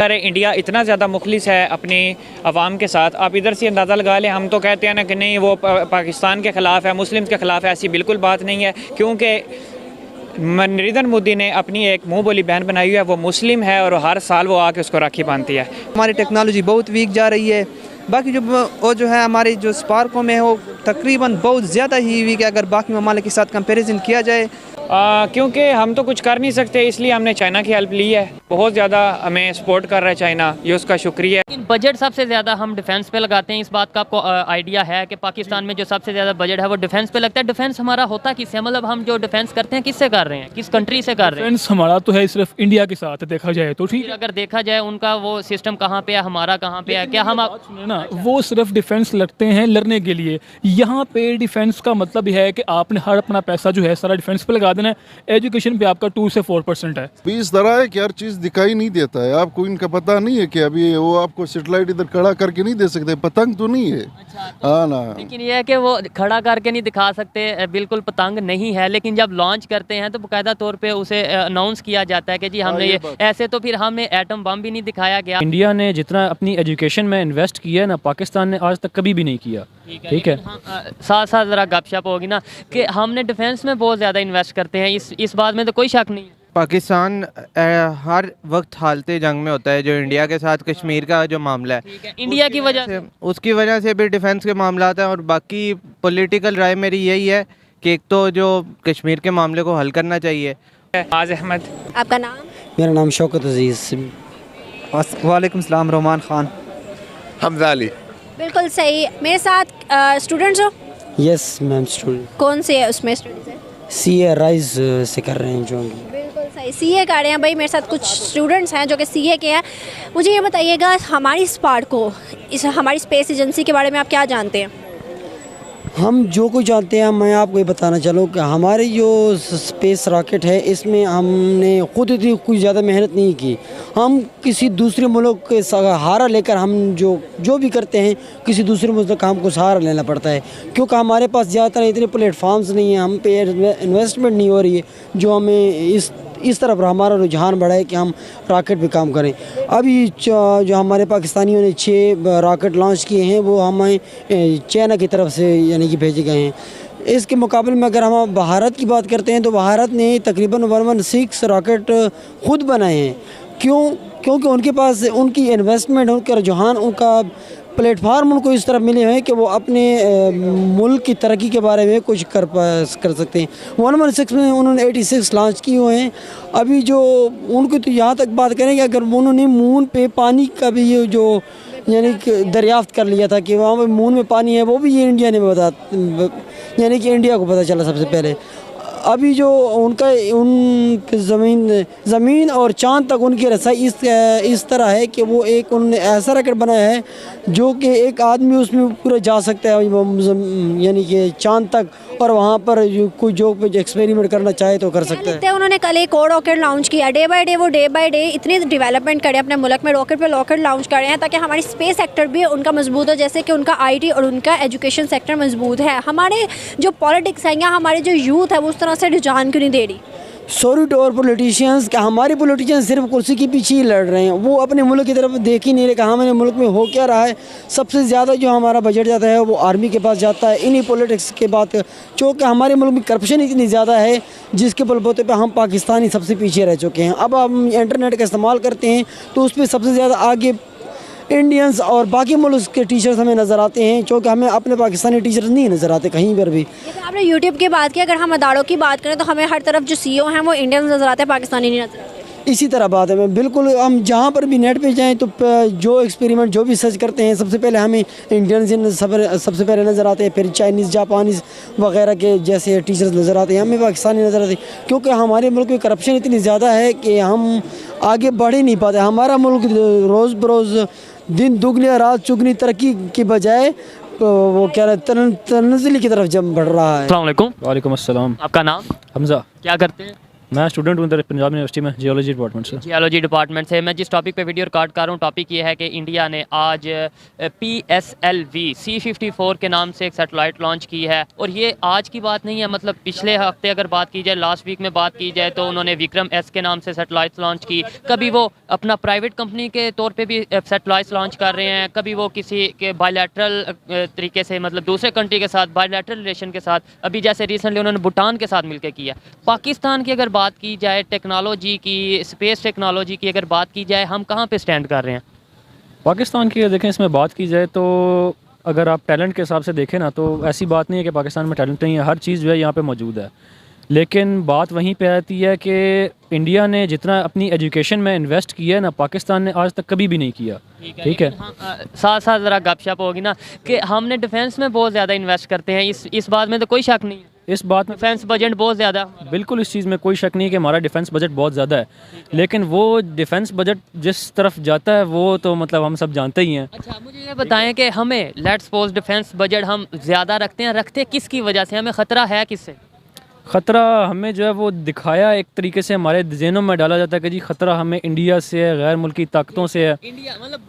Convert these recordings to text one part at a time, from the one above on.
अरे इंडिया इतना ज़्यादा मुखलिस है अपनी अवाम के साथ, आप इधर से अंदाज़ा लगा लें। हम तो कहते हैं ना कि नहीं वो पाकिस्तान के ख़िलाफ़ है, मुस्लिम्स के ख़िलाफ़ है, ऐसी बिल्कुल बात नहीं है। क्योंकि नरेंद्र मोदी ने अपनी एक मुँह बोली बहन बनाई हुई है, वो मुस्लिम है और हर साल वो आके उसको राखी बांधती है। हमारी टेक्नोलॉजी बहुत वीक जा रही है। बाकी जो है हमारी जो स्पार्को में है वो तकरीबन बहुत ज़्यादा ही वीक है अगर बाकी ममालिक के साथ कंपैरिजन किया जाए। क्योंकि हम तो कुछ कर नहीं सकते, इसलिए हमने चाइना की हेल्प ली है। बहुत ज़्यादा हमें सपोर्ट कर रहा है चाइना, ये उसका शुक्रिया है। बजट सबसे ज़्यादा हम डिफेंस पे लगाते हैं, इस बात का आपको आइडिया है कि पाकिस्तान में जो सबसे ज़्यादा बजट है वो डिफेंस पे लगता है। डिफेंस हमारा होता किससे, मतलब हम जो डिफेंस करते हैं किससे कर रहे हैं, किस कंट्री से कर रहे हैं? डिफेंस हमारा तो है सिर्फ इंडिया के साथ देखा जाए तो ठीक है। अगर देखा जाए उनका वो सिस्टम कहाँ पे है, हमारा कहाँ पे है, क्या हम सुने ना, वो सिर्फ डिफेंस लगते हैं लड़ने के लिए। यहाँ पे डिफेंस का मतलब यह है कि आपने हर अपना पैसा जो है सारा डिफेंस पे लगा देना है। एजुकेशन पे आपका 2 से 4% है। इस तरह है कि हर चीज़ दिखाई नहीं देता है आपको, इनका पता नहीं है कि अभी वो आपको सेटेलाइट इधर खड़ा करके नहीं दे सकते, पतंग तो नहीं है। अच्छा, हाँ ना, लेकिन ये है कि वो खड़ा करके नहीं दिखा सकते, बिल्कुल पतंग नहीं है। लेकिन जब लॉन्च करते हैं तो बाकायदा तौर पे उसे अनाउंस किया जाता है कि जी हमने ये ऐसे, तो फिर हमें एटम बम भी नहीं दिखाया गया। इंडिया ने जितना अपनी एजुकेशन में इन्वेस्ट किया है ना, पाकिस्तान ने आज तक कभी भी नहीं किया। ठीक है, साथ साथ ज़रा गपशप होगी ना कि हमने डिफेंस में बहुत ज़्यादा इन्वेस्ट करते हैं, इस बात में तो कोई शक नहीं है। पाकिस्तान हर वक्त हालते जंग में होता है, जो इंडिया के साथ कश्मीर का जो मामला है इंडिया की वजह से, उसकी वजह से भी डिफेंस के मामला हैं। और बाकी पॉलिटिकल राय मेरी यही है कि एक तो जो कश्मीर के मामले को हल करना चाहिए। आज अहमद, आपका नाम? मेरा नाम शौकत अजीज़। वालेकुम सलाम, रोमान खान। हमजा अली। बिल्कुल सही। मेरे साथ स्टूडेंट्स हो? Yes ma'am, student. कौन से उसमें स्टूडेंट्स हैं? सीए राइज से कर रहे हैं जो। बिल्कुल सही, सीए कर रहे हैं भाई। मेरे साथ कुछ स्टूडेंट्स हैं जो कि सीए के हैं। मुझे ये बताइएगा, हमारी स्पार्को, इस हमारी स्पेस एजेंसी के बारे में आप क्या जानते हैं? हम जो कुछ जानते हैं, मैं आपको ये बताना चलूँ कि हमारी जो स्पेस रॉकेट है इसमें हमने खुद इतनी कुछ ज़्यादा मेहनत नहीं की। हम किसी दूसरे मुल्क के सहारा लेकर हम जो भी करते हैं, किसी दूसरे मुल्क का हमको सहारा लेना पड़ता है, क्योंकि हमारे पास ज़्यादातर इतने प्लेटफॉर्म्स नहीं हैं, हम पे इन्वेस्टमेंट नहीं हो रही है जो हमें इस तरफ हमारा रुझान बढ़ा है कि हम रॉकेट पे काम करें। अभी जो हमारे पाकिस्तानियों ने 6 रॉकेट लॉन्च किए हैं वो हमें चाइना की तरफ से यानी कि भेजे गए हैं। इसके मुकाबले में अगर हम भारत की बात करते हैं तो भारत ने तकरीबन 116 रॉकेट ख़ुद बनाए हैं। क्योंकि उनके पास उनकी इन्वेस्टमेंट, उनका रुझान, उनका प्लेटफार्म उनको इस तरह मिले हैं कि वो अपने मुल्क की तरक्की के बारे में कुछ कर सकते हैं। 116 में उन्होंने 86 लॉन्च किए हुए हैं। अभी जो उनको तो यहाँ तक बात करें कि अगर उन्होंने मून पे पानी का भी ये जो यानी कि दरियाफ्त कर लिया था कि वहाँ पे मून में पानी है, वो भी ये इंडिया ने यानी कि इंडिया को पता चला सबसे पहले। अभी जो उनकी ज़मीन और चाँद तक उनकी रसाई इस तरह है कि वो एक उन्होंने ऐसा रॉकेट बनाया है जो कि एक आदमी उसमें पूरा जा सकता है यानी कि चाँद तक, और वहाँ पर कोई जो एक्सपेरिमेंट करना चाहे तो कर सकता है। उन्होंने कल एक और रॉकेट लॉन्च किया। डे बाय डे इतनी डेवलपमेंट करे अपने मुल्क में, रॉकेट लॉन्च कर रहे हैं ताकि हमारी स्पेस सेक्टर भी उनका मजबूत हो, जैसे कि उनका IT और उनका एजुकेशन सेक्टर मजबूत है। हमारे जो पॉलिटिक्स है या हमारे जो यूथ है वो उस तरह से रुझान क्यों नहीं दे रही? सॉरी टू आवर पॉलिटिशियंस, कि हमारे पॉलिटिशियंस सिर्फ कुर्सी के पीछे ही लड़ रहे हैं, वो अपने मुल्क की तरफ देख ही नहीं रहे कि हमारे मुल्क में हो क्या रहा है। सबसे ज़्यादा जो हमारा बजट जाता है वो आर्मी के पास जाता है, इन्हीं पॉलिटिक्स के बाद, चूँकि हमारे मुल्क में करप्शन इतनी ज़्यादा है जिसके बलबूते पे हम पाकिस्तानी सबसे पीछे रह चुके हैं। अब हम इंटरनेट का इस्तेमाल करते हैं तो उस पर सबसे ज़्यादा आगे इंडियंस और बाकी मुल्क के टीचर्स हमें नज़र आते हैं, क्योंकि हमें अपने पाकिस्तानी टीचर्स नहीं नज़र आते कहीं पर भी। आपने यूट्यूब की बात की, अगर हम अदारों की बात करें तो हमें हर तरफ जो CEO हैं वो इंडियंस नज़र आते हैं, पाकिस्तानी नहीं नज़र आते। इसी तरह बात है। मैं बिल्कुल, हम जहाँ पर भी नेट पे जाएं तो जो एक्सपेरिमेंट जो भी सर्च करते हैं सबसे पहले हमें इंडियंस सबसे पहले नज़र आते हैं, फिर चाइनीज़, जापानीज़ वगैरह के जैसे टीचर्स नज़र आते हैं, हमें पाकिस्तानी नज़र आते हैं, क्योंकि हमारे मुल्क में करप्शन इतनी ज़्यादा है कि हम आगे बढ़ ही नहीं पाते। हमारा मुल्क रोज़ बरोज़ दिन दुगनी रात चुगनी तरक्की की बजाय वो क्या तनज़्ज़ुली की तरफ जब बढ़ रहा है। अस्सलाम वालेकुम। वालेकुम अस्सलाम। आपका नाम? हमजा। क्या करते हैं? मैं स्टूडेंट हूँ इधर पंजाब यूनिवर्सिटी में जियोलॉजी डिपार्टमेंट से। जियोलॉजी डिपार्टमेंट से। मैं जिस टॉपिक पे वीडियो रिकॉर्ड कर रहा हूँ, टॉपिक ये है कि इंडिया ने आज PSLV C-54 के नाम से एक सैटेलाइट लॉन्च की है। और ये आज की बात नहीं है, मतलब पिछले हफ्ते अगर बात की जाए, लास्ट वीक में बात की जाए, तो उन्होंने विक्रम S के नाम से सैटेलाइट लॉन्च की। कभी वो अपना प्राइवेट कंपनी के तौर पे भी सैटेलाइट लॉन्च कर रहे हैं, कभी वो किसी के बायलैटरल तरीके से, मतलब दूसरे कंट्री के साथ बायलैटरल रिलेशन के साथ, अभी जैसे रिसेंटली उन्होंने भूटान के साथ मिलकर किया। पाकिस्तान की अगर बात की जाए टेक्नोलॉजी की, स्पेस टेक्नोलॉजी की अगर बात की जाए, हम कहाँ पे स्टैंड कर रहे हैं? पाकिस्तान की देखें इसमें बात की जाए तो अगर आप टैलेंट के हिसाब से देखें ना, तो ऐसी बात नहीं है कि पाकिस्तान में टैलेंट नहीं है, हर चीज़ जो है यहाँ पे मौजूद है। लेकिन बात वहीं पे आती है कि इंडिया ने जितना अपनी एजुकेशन में इन्वेस्ट किया है ना, पाकिस्तान ने आज तक कभी भी नहीं किया। ठीक है, साथ साथ ज़रा गपशप होगी ना कि हमने डिफेंस में बहुत ज़्यादा इन्वेस्ट करते हैं, इस बात में तो कोई शक नहीं है। इस बात में डिफेंस बजट बहुत ज़्यादा, बिल्कुल इस चीज़ में कोई शक नहीं है कि हमारा डिफेंस बजट बहुत ज़्यादा है, लेकिन वो डिफेंस बजट जिस तरफ जाता है वो तो मतलब हम सब जानते ही हैं। अच्छा, मुझे ये बताएं कि हमें लेट्स सपोज डिफेंस बजट हम ज़्यादा रखते किसकी वजह से? हमें ख़तरा है किससे? ख़तरा हमें जो है वो दिखाया एक तरीके से, हमारे जहनों में डाला जाता है कि जी ख़तरा हमें इंडिया से है, गैर मुल्की ताकतों से है। इंडिया मतलब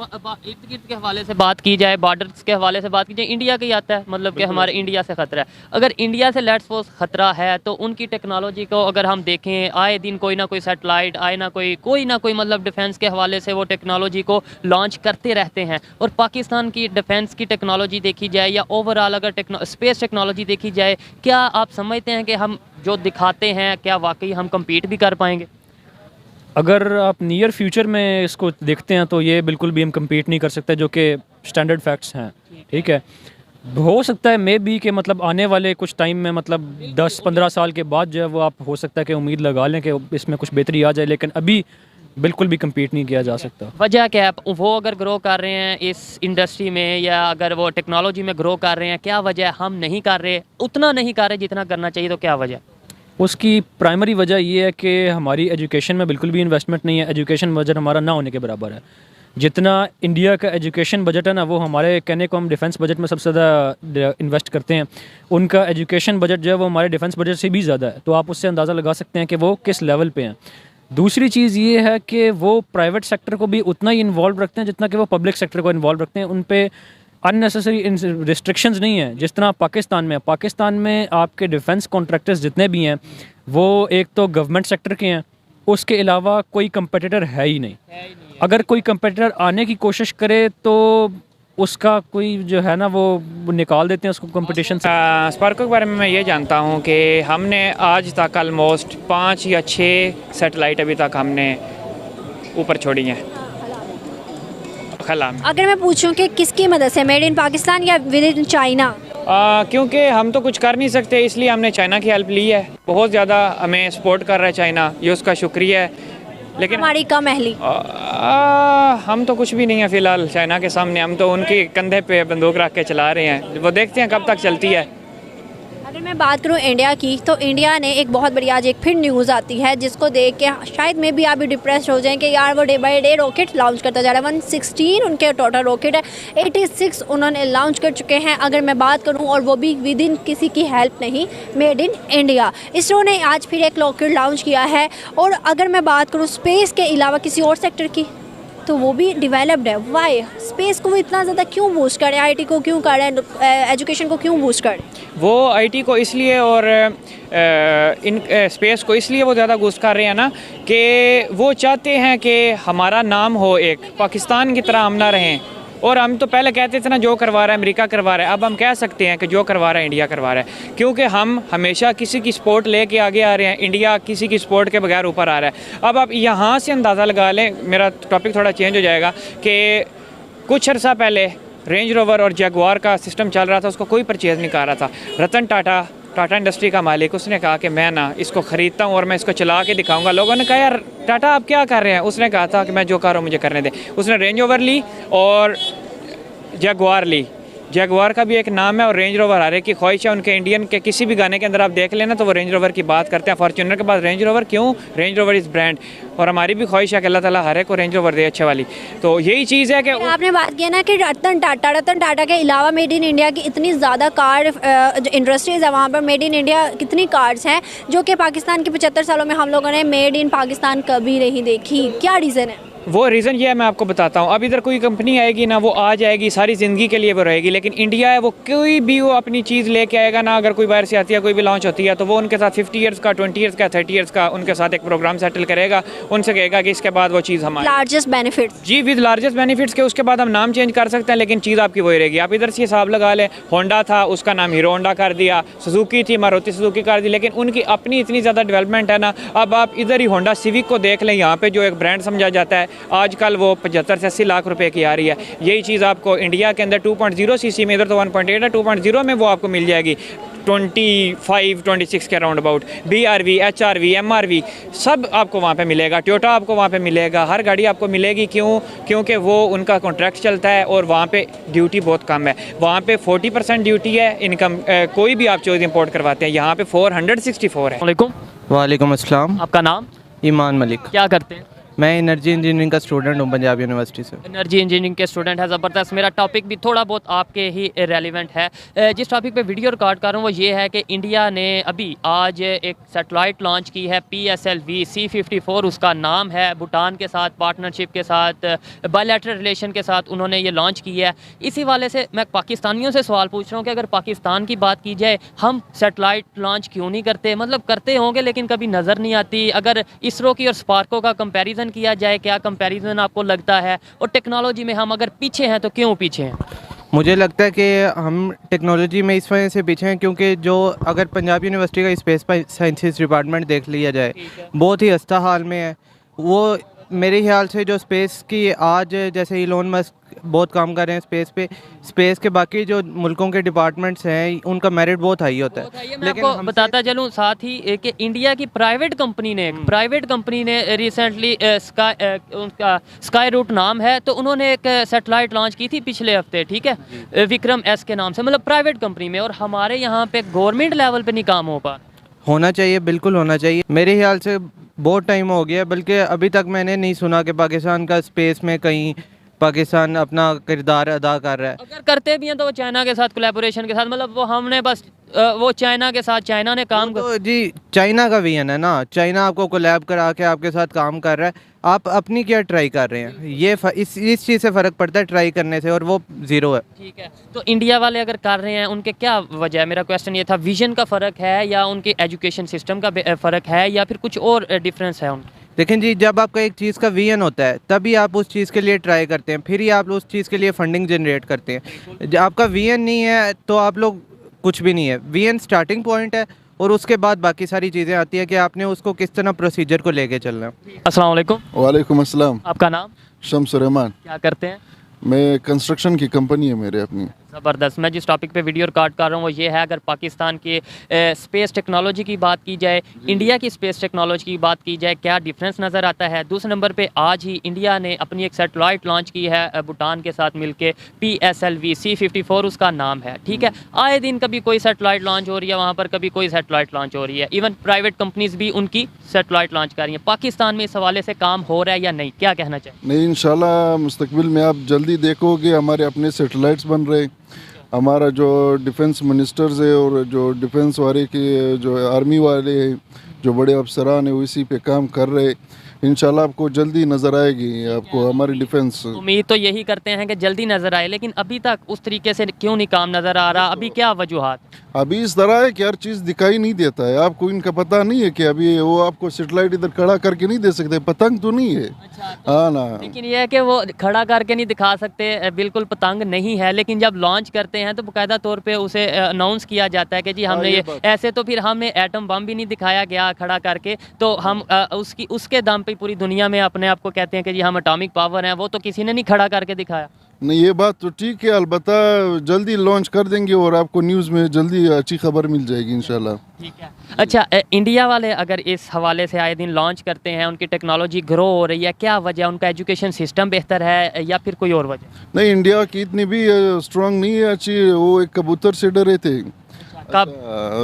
इर्द गिर्द के हवाले से बात की जाए, बॉर्डर्स के हवाले से बात की जाए, इंडिया का ही आता है, मतलब कि हमारे इंडिया से ख़तरा है। अगर इंडिया से लेट्स सपोज ख़तरा है तो उनकी टेक्नोलॉजी को अगर हम देखें, आए दिन कोई ना कोई सैटेलाइट, आए ना कोई मतलब डिफेंस के हवाले से वो टेक्नोलॉजी को लॉन्च करते रहते हैं। और पाकिस्तान की डिफेंस की टेक्नोलॉजी देखी जाए या ओवरऑल अगर स्पेस टेक्नोलॉजी देखी जाए, क्या आप समझते हैं कि हम जो दिखाते हैं क्या वाकई हम कम्पीट भी कर पाएंगे? अगर आप नियर फ्यूचर में इसको देखते हैं तो ये बिल्कुल भी हम कम्पीट नहीं कर सकते, जो कि स्टैंडर्ड फैक्ट्स हैं। ठीक है, हो सकता है मे बी कि मतलब आने वाले कुछ टाइम में, मतलब 10-15 साल के बाद जो है वो आप हो सकता है कि उम्मीद लगा लें कि इसमें कुछ बेहतरी आ जाए, लेकिन अभी बिल्कुल भी कम्पीट नहीं किया जा सकता। वजह क्या है? वो अगर ग्रो कर रहे हैं इस इंडस्ट्री में या अगर वो टेक्नोलॉजी में ग्रो कर रहे हैं, क्या वजह है हम नहीं कर रहे, उतना नहीं कर रहे जितना करना चाहिए? तो क्या वजह? उसकी प्राइमरी वजह ये है कि हमारी एजुकेशन में बिल्कुल भी इन्वेस्टमेंट नहीं है। एजुकेशन बजट हमारा ना होने के बराबर है। जितना इंडिया का एजुकेशन बजट है ना, वो हमारे कहने को हम डिफेंस बजट में सबसे ज़्यादा इन्वेस्ट करते हैं, उनका एजुकेशन बजट जो है वो हमारे डिफेंस बजट से भी ज़्यादा है। तो आप उससे अंदाज़ा लगा सकते हैं कि वो किस लेवल पे हैं। दूसरी चीज़ ये है कि वो प्राइवेट सेक्टर को भी उतना ही इन्वॉल्व रखते हैं जितना कि वो पब्लिक सेक्टर को इन्वॉल्व रखते हैं। उन पे अननेसेसरी रिस्ट्रिक्शंस नहीं है जिस तरह पाकिस्तान में। पाकिस्तान में आपके डिफेंस कॉन्ट्रैक्टर्स जितने भी हैं वो एक तो गवर्नमेंट सेक्टर के हैं, उसके अलावा कोई कंपटीटर है ही नहीं। अगर कोई कंपटीटर आने की कोशिश करे तो उसका कोई जो है ना वो निकाल देते हैं उसको कंपटीशन से। स्पार्को के बारे में मैं ये जानता हूँ कि हमने आज तक ऑलमोस्ट 5 या 6 सैटेलाइट अभी तक हमने ऊपर छोड़ी हैं खला में। अगर मैं पूछूं कि किसकी मदद से, मेड इन पाकिस्तान या विद इन चाइना? क्योंकि हम तो कुछ कर नहीं सकते, इसलिए हमने चाइना की हेल्प ली है। बहुत ज़्यादा हमें सपोर्ट कर रहा है चाइना, ये उसका शुक्रिया है। लेकिन हमारी कम अहली, हम तो कुछ भी नहीं है फ़िलहाल चाइना के सामने। हम तो उनके कंधे पे बंदूक रख के चला रहे हैं, वो देखते हैं कब तक चलती है। अगर मैं बात करूं इंडिया की, तो इंडिया ने एक बहुत बड़ी आज एक फिर न्यूज़ आती है जिसको देख के शायद में भी आप भी डिप्रेस हो जाएं कि यार वो day by day rocket launch करता जा रहा है। 116 उनके टोटल रॉकेट है, 86 उन्होंने लॉन्च कर चुके हैं। अगर मैं बात करूं, और वो भी विद इन किसी की हेल्प नहीं, मेड इन इंडिया। इसरो ने आज फिर एक रॉकेट लॉन्च किया है। और अगर मैं बात करूँ स्पेस के अलावा किसी और सेक्टर की, तो वो भी डेवलप्ड है। वाई स्पेस को वो इतना ज़्यादा क्यों बूस्ट करें, आईटी को क्यों करें, एजुकेशन को क्यों बूस्ट करें? वो आईटी को इसलिए और इन स्पेस को इसलिए वो ज़्यादा बूस्ट कर रहे हैं ना कि वो चाहते हैं कि हमारा नाम हो, एक पाकिस्तान की तरह हम ना रहें। और हम तो पहले कहते थे ना जो करवा रहा है अमेरिका करवा रहा है, अब हम कह सकते हैं कि जो करवा रहा है इंडिया करवा रहा है, क्योंकि हम हमेशा किसी की सपोर्ट लेके आगे आ रहे हैं। इंडिया किसी की सपोर्ट के बगैर ऊपर आ रहा है। अब आप यहाँ से अंदाज़ा लगा लें, मेरा टॉपिक थोड़ा चेंज हो जाएगा, कि कुछ अर्सा पहले रेंज रोवर और जगुआर का सिस्टम चल रहा था, उसको कोई परचेज़ नहीं कर रहा था। रतन टाटा इंडस्ट्री का मालिक, उसने कहा कि मैं ना इसको ख़रीदता हूँ और मैं इसको चला के दिखाऊंगा। लोगों ने कहा यार टाटा आप क्या कर रहे हैं? उसने कहा था कि मैं जो कर रहा हूँ मुझे करने दें। उसने रेंज रोवर ली और जगुआर ली। जगुआर का भी एक नाम है और रेंज रोवर हर एक की ख्वाहिश है। उनके इंडियन के किसी भी गाने के अंदर आप देख लेना तो वो रेंज रोवर की बात करते हैं। फॉर्च्यूनर के बाद रेंज रोवर, क्यों? Range rover is brand. और हमारी भी ख्वाहिश है कि अल्लाह ताला हर एक को रेंज रोवर दे अच्छे वाली। तो यही चीज़ है कि आपने बात किया ना कि रतन टाटा के अलावा मेड इन इंडिया की इतनी ज़्यादा कार जो इंडस्ट्रीज़ है वहाँ पर मेड इन इंडिया कितनी कार्स हैं जो कि पाकिस्तान के 75 सालों में हम लोगों ने मेड इन पाकिस्तान कभी नहीं देखी। क्या रीज़न है? वो रीज़न ये है, मैं आपको बताता हूँ। अब इधर कोई कंपनी आएगी ना, वो आ जाएगी सारी ज़िंदगी के लिए वो रहेगी, लेकिन इंडिया है वो कोई भी वो अपनी चीज़ लेके आएगा ना, अगर कोई बाहर से आती है, कोई भी लॉन्च होती है तो वो उनके साथ 50 ईयर्स का, 20 ईयर्स का, 30 ईयर्स का उनके साथ एक प्रोग्राम सेटल करेगा। उनसे कहेगा कि इसके बाद वो चीज़ हमारी लार्जेस्ट बेनिफिट्स, जी विद लार्जेस्ट बेनिफिट्स के। उसके बाद हम नाम चेंज कर सकते हैं लेकिन चीज़ आपकी वही रहेगी। आप इधर से हिसाब लगा लें, होंडा था उसका नाम हीरो होंडा कर दिया, सुजुकी थी मारुति सुजुकी कर दी, लेकिन उनकी अपनी इतनी ज़्यादा डेवलपमेंट है ना। अब आप इधर ही होंडा सिविक को देख लें, यहाँ पे जो एक ब्रांड समझा जाता है आजकल वो 75 से 80 लाख रुपए की आ रही है। यही चीज़ आपको इंडिया के अंदर 2.0 सीसी में, इधर तो 1.8 है, 2.0 में वो आपको मिल जाएगी 25-26 के round about. BRV, HRV, MRV सब आपको वहाँ पे मिलेगा। टोयोटा आपको वहाँ पे मिलेगा, हर गाड़ी आपको मिलेगी। क्यों? क्योंकि वो उनका कॉन्ट्रैक्ट चलता है और वहाँ पे ड्यूटी बहुत कम है। वहाँ पे 40% ड्यूटी है इनकम, कोई भी आप चीज़ इंपोर्ट करवाते हैं, यहाँ पे 464 है। वालेकुम। वालेकुम अस्सलाम। आपका नाम? ईमान मलिक। क्या करते हैं? मैं एनर्जी इंजीनियरिंग का स्टूडेंट हूँ पंजाब यूनिवर्सिटी से। एनर्जी इंजीनियरिंग के स्टूडेंट है, ज़बरदस्त। मेरा टॉपिक भी थोड़ा बहुत आपके ही रेलिवेंट है। जिस टॉपिक पे वीडियो रिकॉर्ड कर रहा हूँ वो ये है कि इंडिया ने अभी आज एक सैटेलाइट लॉन्च की है, PSLV C54 उसका नाम है। भूटान के साथ पार्टनरशिप के साथ, बायलैटरल रिलेशन के साथ उन्होंने ये लॉन्च की है। इसी वाले से मैं पाकिस्तानियों से सवाल पूछ रहा हूँ कि अगर पाकिस्तान की बात की जाए, हम सैटेलाइट लॉन्च क्यों नहीं करते? मतलब करते होंगे लेकिन कभी नज़र नहीं आती। अगर इसरो की और स्पार्को का कंपैरिजन किया जाए, क्या कंपैरिजन आपको लगता है? और टेक्नोलॉजी में हम अगर पीछे हैं तो क्यों पीछे हैं? मुझे लगता है कि हम टेक्नोलॉजी में इस वजह से पीछे हैं क्योंकि जो अगर पंजाब यूनिवर्सिटी का स्पेस साइंसेस डिपार्टमेंट देख लिया जाए, बहुत ही खस्ता हाल में है। वो मेरे ख्याल से जो स्पेस की आज जैसे इलोन मस्क बहुत काम कर रहे हैं स्पेस पे, स्पेस के बाकी जो मुल्कों के डिपार्टमेंट्स हैं उनका मेरिट बहुत हाई होता है। मैं आपको बताता चलूँ साथ ही कि इंडिया की प्राइवेट कंपनी ने रिसेंटली स्काई रूट नाम है, तो उन्होंने एक सैटेलाइट लॉन्च की थी पिछले हफ्ते, ठीक है, विक्रम S के नाम से, मतलब प्राइवेट कंपनी में। और हमारे यहाँ पे गवर्नमेंट लेवल पे नहीं काम हो पा। होना चाहिए, बिल्कुल होना चाहिए। मेरे ख्याल से बहुत टाइम हो गया, बल्कि अभी तक मैंने नहीं सुना कि पाकिस्तान का स्पेस में कहीं पाकिस्तान अपना किरदार अदा कर रहा है। अगर करते भी हैं तो वो चाइना के साथ कोलैबोरेशन के साथ, मतलब वो हमने बस वो चाइना के साथ, चाइना ने काम तो जी चाइना का विजन है ना, चाइना आपको कोलैब करा के आपके साथ काम कर रहा है, आप अपनी क्या ट्राई कर रहे हैं? ये इस चीज़ से फ़र्क पड़ता है ट्राई करने से, और वो ज़ीरो है। ठीक है, तो इंडिया वाले अगर कर रहे हैं उनके क्या वजह है? मेरा क्वेश्चन ये था, विजन का फ़र्क है या उनके एजुकेशन सिस्टम का फ़र्क है या फिर कुछ और डिफरेंस है उनका? देखें जी, जब आपका एक चीज़ का विजन होता है तभी आप उस चीज़ के लिए ट्राई करते हैं, फिर ही आप उस चीज़ के लिए फंडिंग जनरेट करते हैं। जब आपका विजन नहीं है तो आप लोग कुछ भी नहीं है। विजन स्टार्टिंग पॉइंट है और उसके बाद बाकी सारी चीज़ें आती है कि आपने उसको किस तरह प्रोसीजर को लेके चलना है। अस्सलाम वालेकुम। वालेकुम अस्सलाम। आपका नाम? शम्स रहमान। क्या करते हैं? मैं कंस्ट्रक्शन की कंपनी है मेरे अपनी। ज़बरदस्त। मैं जिस टॉपिक पे वीडियो रिकॉर्ड कर रहा हूँ वो ये है, अगर पाकिस्तान के स्पेस टेक्नोलॉजी की बात की जाए, इंडिया की स्पेस टेक्नोलॉजी की बात की जाए, क्या डिफरेंस नज़र आता है? दूसरे नंबर पे आज ही इंडिया ने अपनी एक सैटेलाइट लॉन्च की है भूटान के साथ मिलके, PSLV C54 उसका नाम है, ठीक है। आए दिन कभी कोई सैटेलाइट लॉन्च हो रही है वहाँ पर, कभी कोई सैटेलाइट लॉन्च हो रही है, इवन प्राइवेट कंपनीज भी उनकी सैटेलाइट लॉन्च कर रही हैं। पाकिस्तान में इस हवाले से काम हो रहा है या नहीं, क्या कहना चाहिए? नहीं, इंशाल्लाह मुस्तकबिल में आप जल्दी देखोगे हमारे अपने सैटेलाइट्स बन रहे। हमारा जो डिफेंस मिनिस्टर्स है और जो डिफेंस वाले के जो आर्मी वाले हैं, जो बड़े अफसरान हैं, वो इसी पे काम कर रहे। इंशाल्लाह आपको जल्दी नज़र आएगी आपको हमारी डिफेंस। उम्मीद तो यही करते हैं कि जल्दी नज़र आए, लेकिन अभी तक उस तरीके से क्यों नहीं काम नज़र आ रहा? अभी क्या वजूहात? अभी इस तरह है कि हर चीज़ दिखाई नहीं देता है आपको। इनका पता नहीं है कि अभी वो आपको सेटेलाइट इधर खड़ा करके नहीं दे सकते, पतंग तो नहीं है। हाँ ना, लेकिन ये है कि वो खड़ा करके नहीं दिखा सकते, बिल्कुल पतंग नहीं है, लेकिन जब लॉन्च करते हैं तो बाकायदा तौर पे उसे अनाउंस किया जाता है कि जी हमने ये ऐसे, तो फिर हमें एटम बम भी नहीं दिखाया गया खड़ा करके, तो हम उसके दम पे पूरी दुनिया में अपने आप को कहते हैं कि जी हम एटॉमिक पावर हैं। वो तो किसी ने नहीं खड़ा करके दिखाया। नहीं, ये बात तो ठीक है, अलबत्ता जल्दी लॉन्च कर देंगे और आपको न्यूज़ में जल्दी अच्छी खबर मिल जाएगी इंशाल्लाह। ठीक है। अच्छा, इंडिया वाले अगर इस हवाले से आए दिन लॉन्च करते हैं, उनकी टेक्नोलॉजी ग्रो हो रही है, क्या वजह? उनका एजुकेशन सिस्टम बेहतर है या फिर कोई और वजह? नहीं, इंडिया की इतनी भी स्ट्रांग नहीं है अच्छी, वो एक कबूतर से डरे थे। कब?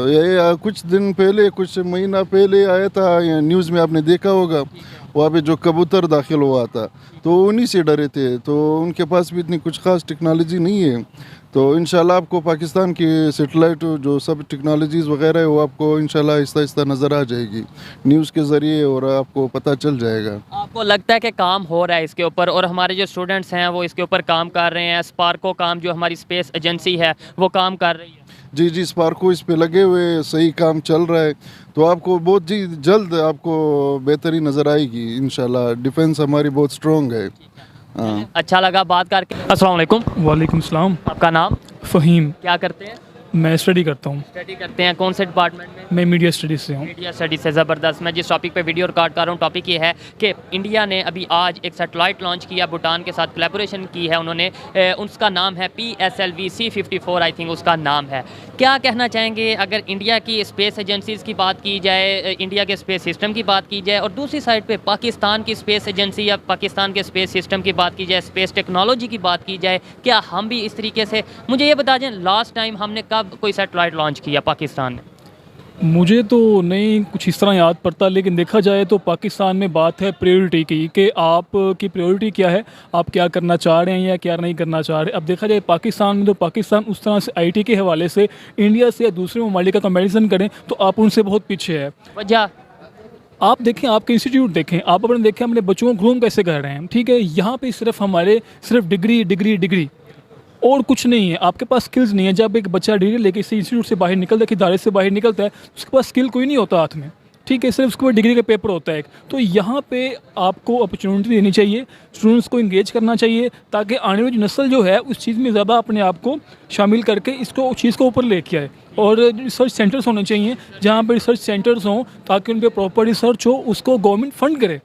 ये कुछ दिन पहले, कुछ महीना पहले आया था न्यूज़ में, आपने देखा होगा, वहाँ पे जो कबूतर दाखिल हुआ था तो उन्हीं से डरे थे, तो उनके पास भी इतनी कुछ खास टेक्नोलॉजी नहीं है। तो इंशाल्लाह आपको पाकिस्तान की सैटेलाइट जो सब टेक्नोलॉजीज़ वगैरह है वो आपको इंशाल्लाह आहिस्ता आहिस्ता नज़र आ जाएगी न्यूज़ के ज़रिए और आपको पता चल जाएगा। आपको लगता है कि काम हो रहा है इसके ऊपर और हमारे जो स्टूडेंट्स हैं वो इसके ऊपर काम कर रहे हैं? स्पार्को काम जो हमारी स्पेस एजेंसी है वो काम कर रही है? जी, स्पार्को इस पे लगे हुए, सही काम चल रहा है, तो आपको बहुत जल्द आपको बेहतरी नज़र आएगी इंशाल्लाह। डिफेंस हमारी बहुत स्ट्रॉन्ग है। हाँ, अच्छा लगा बात करके। अस्सलाम वालेकुम। वालेकुम सलाम। आपका नाम? फ़हीम। क्या करते हैं? मैं स्टडी करता हूँ। स्टडी करते हैं, कौन से डिपार्टमेंट में? मैं मीडिया स्टडीज़ से हूँ। मीडिया स्टडी से। ज़बरदस्त। मैं जिस टॉपिक पे वीडियो रिकॉर्ड कर रहा हूँ, टॉपिक ये है कि इंडिया ने अभी आज एक सैटेलाइट लॉन्च किया, भूटान के साथ कोलैबोरेशन की है उन्होंने। उसका नाम है PSLV C54 आई थिंक उसका नाम है। क्या कहना चाहेंगे अगर इंडिया की स्पेस एजेंसीज़ की बात की जाए, इंडिया के स्पेस सिस्टम की बात की जाए, और दूसरी साइड पे पाकिस्तान की स्पेस एजेंसी या पाकिस्तान के स्पेस सिस्टम की बात की जाए, स्पेस टेक्नोलॉजी की बात की जाए, क्या हम भी इस तरीके से? मुझे ये बता दें, लास्ट टाइम हमने कब कोई सैटेलाइट लॉन्च किया पाकिस्तान ने? मुझे तो नहीं कुछ इस तरह याद पड़ता, लेकिन देखा जाए तो पाकिस्तान में बात है प्रायोरिटी की, कि आपकी प्रायोरिटी क्या है, आप क्या करना चाह रहे हैं या क्या नहीं करना चाह रहे। अब देखा जाए पाकिस्तान में, तो पाकिस्तान उस तरह से आईटी के हवाले से इंडिया से या दूसरे ममालिक का कंपैरिजन करें तो आप उनसे बहुत पीछे है। वजह आप देखें, आपके इंस्टीट्यूट देखें, आप अपने देखें अपने बच्चों को ग्रूम कैसे कर रहे हैं। ठीक है, यहाँ पे सिर्फ हमारे सिर्फ डिग्री डिग्री डिग्री और कुछ नहीं है। आपके पास स्किल्स नहीं है। जब एक बच्चा डिग्री लेके इस इंस्टीट्यूट से बाहर निकलता है, कि इदारे से बाहर निकलता है, उसके पास स्किल कोई नहीं होता हाथ में। ठीक है, सिर्फ उसके बाद डिग्री का पेपर होता है। तो यहाँ पे आपको अपॉर्चुनिटी देनी चाहिए, स्टूडेंट्स को इंगेज करना चाहिए, ताकि आने वाली नस्ल जो है उस चीज़ में ज़्यादा अपने आप को शामिल करके इसको चीज़ को ऊपर लेके आए। और रिसर्च सेंटर्स होने चाहिए जहाँ पे रिसर्च सेंटर्स हों, ताकि उन पर प्रॉपर रिसर्च हो, उसको गवर्नमेंट फंड करे।